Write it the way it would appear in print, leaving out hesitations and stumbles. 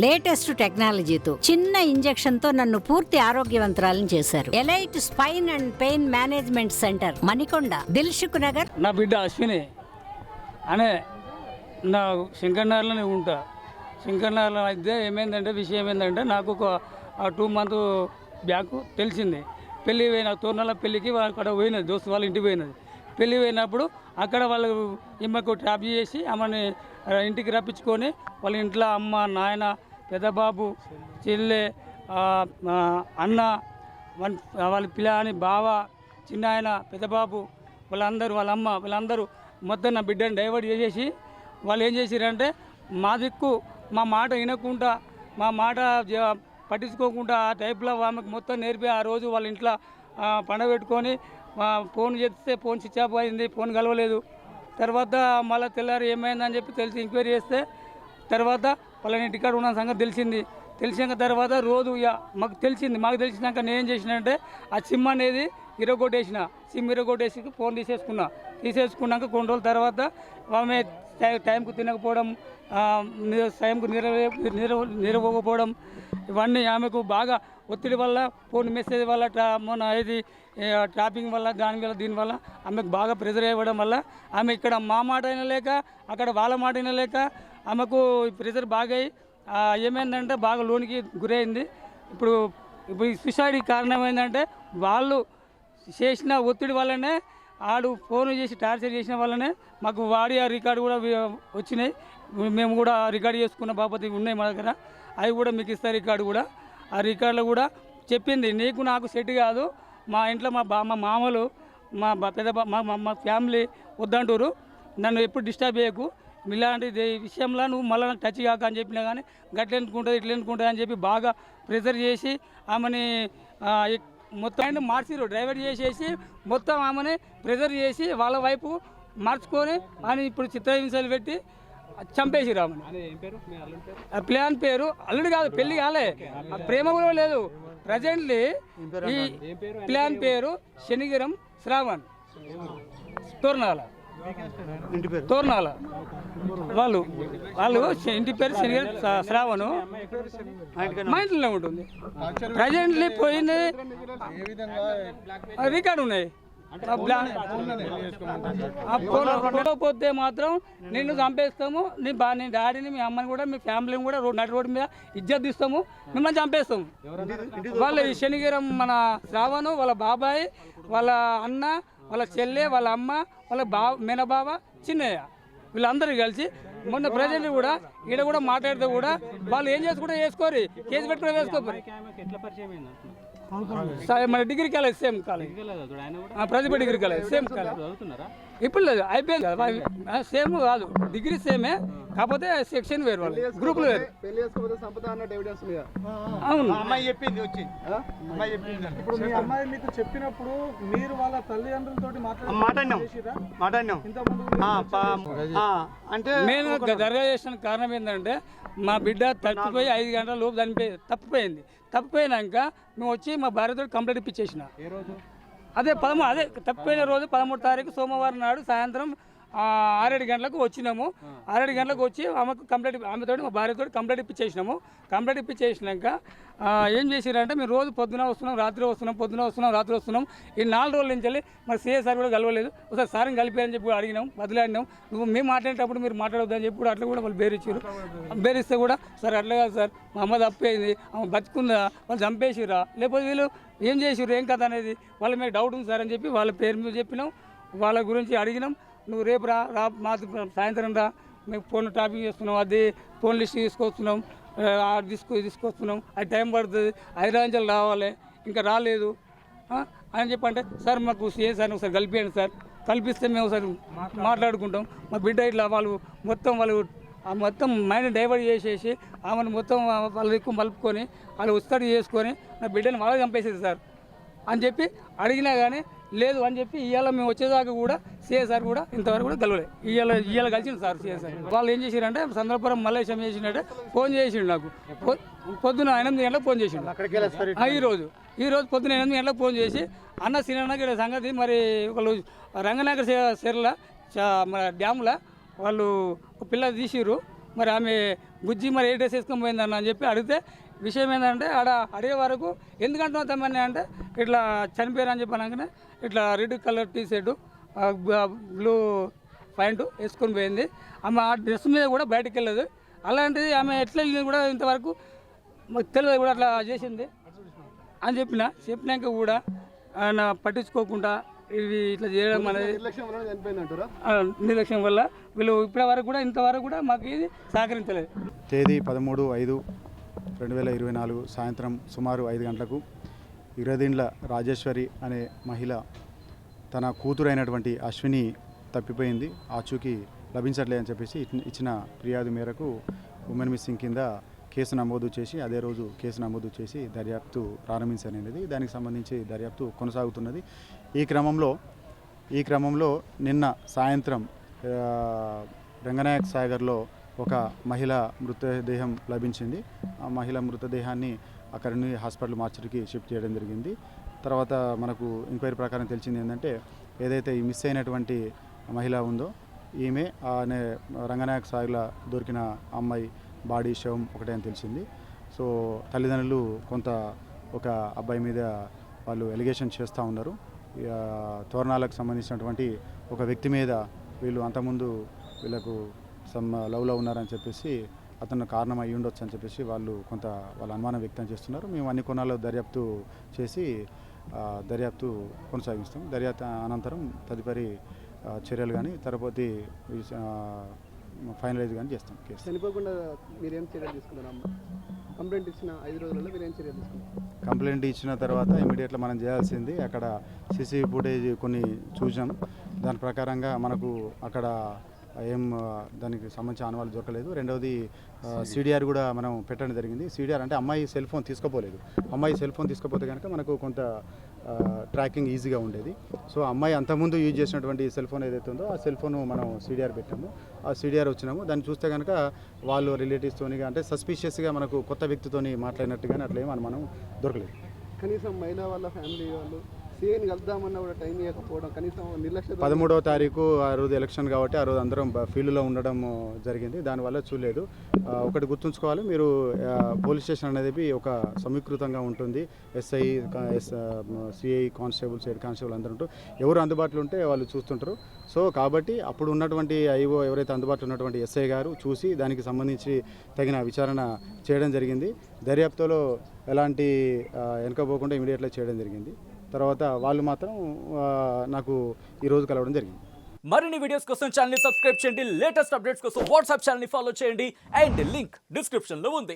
Latest టెక్నాలజీతో చిన్న injection తో నన్ను పూర్తి ఆరోగ్యవంతురాలను చేశారు. Elite spine and pain management centre, Manikonda, Dilsukh Nagar. నా బిడ్డ అశ్విని అనే నా శంకర్నగర్లోనే ఉంటా. శంకర్నగర్లో అయితే ఏమైందంటే విషయం ఏంటంటే నాకు ఒక 2 months బ్యాక్ తెలిసింది. పెళ్ళి పోయిన తోర్నాల పెళ్ళికి అక్కడ పోయినది, దోస్తు వాళ్ళ ఇంటికి పోయినది. పెళ్ళి పోయినప్పుడు అక్కడ వాళ్ళు ఈమెకు ట్రాప్ చేసి ఆమెని ఇంటికి రప్పించుకొని వాళ్ళ ఇంట్లో అమ్మ, నాయన, పెద్దబాబు, చెల్లె, అన్న, వాళ్ళ పిల్లని, బావ, చిన్న ఆయన, పెద్దబాబు, వాళ్ళందరూ, వాళ్ళ అమ్మ, వీళ్ళందరూ మొత్తం నా బిడ్డను డైవర్ట్ చేసేసి వాళ్ళు ఏం చేసిరంటే మా దిక్కు మా మాట వినకుండా, మా మాట పట్టించుకోకుండా ఆ టైప్లో ఆమెకు మొత్తం నేర్పి ఆ రోజు వాళ్ళ ఇంట్లో పండగ పెట్టుకొని ఫోన్ చేస్తే ఫోన్ స్విచ్ ఆఫ్ అయింది, ఫోన్ కలవలేదు. తర్వాత మళ్ళీ తెల్లారి ఏమైందని చెప్పి తెలిసి ఎంక్వైరీ చేస్తే తర్వాత వాళ్ళని ఇంటికాడ ఉన్న సంగతి తెలిసిన తర్వాత రోజు ఇక మాకు తెలిసినాక నేను ఏం చేసినంటే ఆ సిమ్ అనేది సిమ్ ఇరగొట్టేసి ఫోన్ తీసేసుకున్నాక కొన్ని రోజుల తర్వాత ఆమె టైంకు తినకపోవడం, టైంకు నిరవకపోవడం, ఇవన్నీ ఆమెకు బాగా ఒత్తిడి వల్ల, ఫోన్ మెసేజ్ వల్ల, మొన్న ఇది ట్రాపింగ్ వల్ల, దీనివల్ల ఆమెకు బాగా ప్రెజర్ ఇవ్వడం వల్ల ఆమె ఇక్కడ మా మాట వినలేక అక్కడ వాళ్ళ మాట వినలేక ఆమెకు ప్రెజర్ బాగా ఏమైందంటే బాగా లోనికి గురైంది. ఇప్పుడు ఈ సూసైడ్ కారణం ఏంటంటే వాళ్ళు చేసిన ఒత్తిడి వల్లనే, ఆడు ఫోన్ చేసి టార్చర్ చేసిన వల్లనే మాకు వాడి ఆ రికార్డు కూడా వచ్చినాయి. మేము కూడా రికార్డు చేసుకున్న బాపతి ఉన్నాయి మా దగ్గర, అవి కూడా మీకు ఇస్తారు. రికార్డు కూడా ఆ రికార్డులో కూడా చెప్పింది, నీకు నాకు సెట్ కాదు, మా ఇంట్లో మా మామలు, మా మా ఫ్యామిలీ వద్దంటారు, నన్ను ఎప్పుడు డిస్టర్బ్ చేయకు, ఇలాంటి విషయంలో నువ్వు మళ్ళీ టచ్ కాక అని చెప్పినా కానీ గట్ల ఎన్నుకుంటుంది, ఇట్లా ఎన్నుకుంటుంది అని చెప్పి బాగా ప్రెజర్ చేసి ఆమెని మొత్తం మార్చిరు, డైవర్ట్ చేసేసి మొత్తం ఆమెని ప్రెజర్ చేసి వాళ్ళ వైపు మార్చుకొని అని ఇప్పుడు చిత్రహింసలు పెట్టి చంపేసిరు ఆమెను. ప్లాన్ పేరు అల్లుడు కాదు, పెళ్లి కాలే, ప్రేమ కూడా లేదు. ప్రజెంట్లీ ఈ ప్లాన్ పేరు శనిగిరం శ్రావణ్, తోర్నాల. వాళ్ళు ఇంటి పేరు శనిగిరం శ్రావణ్, మా ఇంట్లోనే ఉంటుంది. ప్రజెంట్లీ పోయింది రికార్డు ఉన్నాయి. పోతే మాత్రం నిన్ను చంపేస్తాము, నీ డాడీని, మీ అమ్మని కూడా, మీ ఫ్యామిలీని కూడా నడి రోడ్డు మీద ఇజ్జత్ ఇస్తాము, మిమ్మల్ని చంపేస్తాము. వాళ్ళ శనిగిరం మన శ్రావణు, వాళ్ళ బాబాయ్, వాళ్ళ అన్న, వాళ్ళ చెల్లె, వాళ్ళ అమ్మ, వాళ్ళ మేనబావ, చిన్నయ్య, వీళ్ళందరూ కలిసి మొన్న ప్రజెంట్ కూడా ఈడ కూడా మాట్లాడితే కూడా వాళ్ళు ఏం చేసుకుంటే చేసుకోరు, కేసు పెట్టుకుని వేసుకోరు. మన డిగ్రీ కాలేజ్, సేమ్ కాలేజ్, ప్రతిభ డిగ్రీ కాలేజ్, సేమ్ కాలేజ్. ఇప్పుడు లేదు, అయిపోయింది. సేమ్ కాదు, డిగ్రీ సేమే, కాకపోతే సెక్షన్ వేరు, వాళ్ళు గ్రూపులు వేరు. అవును, ఇప్పుడు మీ అమ్మాయి మీకు చెప్పినప్పుడు మీరు వాళ్ళ తల్లిదండ్రులతో మాట్లాడినాం అంటే నేను దర్గా చేసిన కారణం ఏంటంటే మా బిడ్డ తప్పిపోయి 5 గంటల లోపు తప్పిపోయింది. తప్పిపోయినాక మేము వచ్చి మా భార్యతో కంప్లైంట్ ఇప్పించేసిన. అదే తప్పిపోయిన రోజు 13వ తారీఖు సోమవారం నాడు సాయంత్రం 6-7 గంటలకు వచ్చినాము. 6-7 గంటలకు వచ్చి ఆమెతో మా భార్యతో కంప్లైంట్ ఇప్పించేసినాము. కంప్లైంట్ ఇప్పించేసినాక ఏం చేసిరంటే మేము రోజు పొద్దున వస్తున్నాం, రాత్రి వస్తున్నాం, పొద్దున వస్తున్నాం, రాత్రి వస్తున్నాం. ఈ 4 రోజుల నుంచి వెళ్ళి మరి సిఎస్ఆర్ కూడా కలవలేదు. ఒకసారి సార్ని కలిపారని చెప్పి అడిగినాం, బదిలాడినాం. మేము మాట్లాడేటప్పుడు మీరు మాట్లాడొద్దని చెప్పి కూడా అట్లా కూడా వాళ్ళు బేరిచ్చారు. బేరిస్తే కూడా సార్ అట్లా కాదు సార్, మా అమ్మ తప్పైంది, ఆమె బతుకుందా, వాళ్ళు చంపేసిరా, లేకపోతే వీళ్ళు ఏం చేసిర్రు, ఏం కథ అనేది వాళ్ళ మీద డౌట్ ఉంది సార్ అని చెప్పి వాళ్ళ పేరు మీద చెప్పినాం. వాళ్ళ గురించి అడిగినాం. నువ్వు రేపు రా సాయంత్రం రా, మేము ఫోన్ టాపింగ్ చేస్తున్నాం, అది ఫోన్ లిస్ట్ తీసుకొస్తున్నాం, తీసుకొస్తున్నాం, అది టైం పడుతుంది, 5 రోజులు రావాలి, ఇంకా రాలేదు అని చెప్పంటే సార్ మాకు సార్ ఒకసారి కలిపేయండి సార్, కల్పిస్తే మేము ఒకసారి మాట్లాడుకుంటాం. మా బిడ్డ ఇట్లా వాళ్ళు మొత్తం మైండ్ డైవర్ట్ చేసేసి ఆమెను మొత్తం వాళ్ళ ఎక్కువ మలుపుకొని వాళ్ళు ఉస్తడి చేసుకొని నా బిడ్డని వాళ్ళకి చంపేసేది సార్ అని చెప్పి అడిగినా కానీ లేదు అని చెప్పి ఇవాళ మేము వచ్చేదాకా కూడా సిఎస్ఆర్ కూడా ఇంతవరకు కూడా కలవలేదు. ఇవాళ కలిసిండు సార్ సిఎస్ఆర్. వాళ్ళు ఏం చేసిరంటే సందర్భం మల్లేశం చేసినట్టే ఫోన్ చేసిండు నాకు. పొద్దున 8 గంటలకు ఫోన్ చేసిండు. ఈరోజు పొద్దున 8 గంటలకు ఫోన్ చేసి అన్న సినిమా సంగతి మరి ఒకళ్ళు రంగనగర్ చెర్ల మన డ్యాముల వాళ్ళు ఒక పిల్ల తీసిర్రు, మరి ఆమె గుజ్జి మరి ఏ డ్రెస్ వేసుకొని పోయిందన్న అని చెప్పి అడిగితే విషయం ఏంటంటే ఆడ అడిగే వరకు ఎందుకంటున్నావు తమ్మని అంటే ఇట్లా చనిపోయారు అని చెప్పి అనగానే ఇట్లా red colour T shirt blue pant వేసుకొని పోయింది. ఆమె ఆ డ్రెస్ మీద కూడా బయటకు వెళ్ళదు. అలాంటిది ఆమె ఎట్లా వెళ్ళింది కూడా ఇంతవరకు మాకు తెలియదు కూడా అట్లా చేసింది అని చెప్పినాక కూడా ఆయన పట్టించుకోకుండా ఇది ఇట్లా చేయడం అనేది నిర్లక్ష్యం వల్ల వీళ్ళు ఇప్పటి వరకు కూడా ఇంతవరకు కూడా మాకు ఇది సహకరించలేదు. తేదీ 13/5/2024 సాయంత్రం సుమారు 5 గంటలకు ఇరదిండ్ల రాజేశ్వరి అనే మహిళ తన కూతురైనటువంటి అశ్విని తప్పిపోయింది, ఆచూకీ లభించట్లేదని చెప్పేసి ఇచ్చిన ఫిర్యాదు మేరకు ఉమెన్ మిస్సింగ్ కింద కేసు నమోదు చేసి అదే రోజు కేసు నమోదు చేసి దర్యాప్తు ప్రారంభించనేది. దానికి సంబంధించి దర్యాప్తు కొనసాగుతున్నది. ఈ క్రమంలో నిన్న సాయంత్రం రంగనాయక్ సాగర్లో ఒక మహిళ మృతదేహం లభించింది. ఆ మహిళ మృతదేహాన్ని అక్కడి హాస్పిటల్ మార్చరికి షిఫ్ట్ చేయడం జరిగింది. తర్వాత మనకు ఎంక్వైరీ ప్రకారం తెలిసింది ఏంటంటే ఏదైతే ఈ మిస్ అయినటువంటి మహిళ ఉందో ఈమె రంగనాయక్ సాగర్లో దొరికిన అమ్మాయి బాడీ శవం ఒకటే అని తెలిసింది. సో తల్లిదండ్రులు కొంత ఒక అబ్బాయి మీద వాళ్ళు ఎలిగేషన్ చేస్తూ ఉన్నారు. తోరణాలకు సంబంధించినటువంటి ఒక వ్యక్తి మీద వీళ్ళు అంతకుముందు వీళ్ళకు లవ్లో ఉన్నారని చెప్పేసి అతను కారణం అయ్యి ఉండొచ్చు అని చెప్పేసి వాళ్ళ అనుమానం వ్యక్తం చేస్తున్నారు. మేము అన్ని కోణాల్లో దర్యాప్తు చేసి దర్యాప్తు కొనసాగిస్తాం. దర్యాప్తు అనంతరం తదుపరి చర్యలు కానీ తర్వాత ఫైనలైజ్ కానీ చేస్తాం. కేసు చనిపోకుండా మీరేం చర్యలు తీసుకున్నారు? కంప్లైంట్ ఇచ్చిన 5 రోజులలో మీరేం చర్యలు తీసుకున్నారు? కంప్లైంట్ ఇచ్చిన తర్వాత ఇమీడియట్గా మనం చేయాల్సింది అక్కడ సీసీ ఫుటేజ్ కొన్ని చూసాం. దాని ప్రకారంగా మనకు అక్కడ దానికి సంబంధించిన ఆనవాళ్ళు దొరకలేదు. రెండవది సిడిఆర్ కూడా మనం పెట్టడం జరిగింది. సిడిఆర్ అంటే అమ్మాయి సెల్ ఫోన్ తీసుకోపోలేదు. అమ్మాయి సెల్ ఫోన్ తీసుకోపోతే కనుక మనకు కొంత ట్రాకింగ్ ఈజీగా ఉండేది. సో అమ్మాయి అంతకుముందు యూజ్ చేసినటువంటి సెల్ ఫోన్ ఏదైతే ఉందో ఆ సెల్ ఫోన్ మనం సిడిఆర్ పెట్టాము. ఆ సిడిఆర్ వచ్చినాము. దాన్ని చూస్తే కనుక వాళ్ళు రిలేటివ్స్తోని అంటే సస్పిషియస్గా మనకు కొత్త వ్యక్తితోని మాట్లాడినట్టుగానే అట్లా ఏమని మనం దొరకలేదు. కనీసం మహిళ వాళ్ళ ఫ్యామిలీ వాళ్ళు సీఎని కలుద్దామన్నా కూడా టైం ఇవ్వకపోవడం, కనీసం నిర్లక్ష్యం. 13వ తారీఖు ఆ రోజు ఎలక్షన్ కాబట్టి ఆ రోజు అందరం ఫీల్డ్లో ఉండడం జరిగింది. దానివల్ల చూడలేదు. ఒకటి గుర్తుంచుకోవాలి, మీరు పోలీస్ స్టేషన్ అనేది ఒక సమీకృతంగా ఉంటుంది. SI, CI, constables, head constable అందరూ ఉంటారు. ఎవరు అందుబాటులో ఉంటే వాళ్ళు చూస్తుంటారు. సో కాబట్టి అప్పుడు ఉన్నటువంటి ఐఓ ఎవరైతే అందుబాటులో ఉన్నటువంటి ఎస్ఐ గారు చూసి దానికి సంబంధించి తగిన విచారణ చేయడం జరిగింది. దర్యాప్తులో ఎలాంటి వెనకపోకుండా ఇమీడియట్గా చేయడం జరిగింది. తర్వాత వాళ్ళు మాత్రం నాకు ఈరోజు కలవడం జరిగింది. మరిన్ని వీడియోస్ కోసం ఛానల్ ని సబ్స్క్రైబ్ చేయండి. లేటెస్ట్ అప్డేట్స్ కోసం వాట్సాప్ ఛానల్ ని ఫాలో చేయండి. అండ్ లింక్ డిస్క్రిప్షన్ లో ఉంది.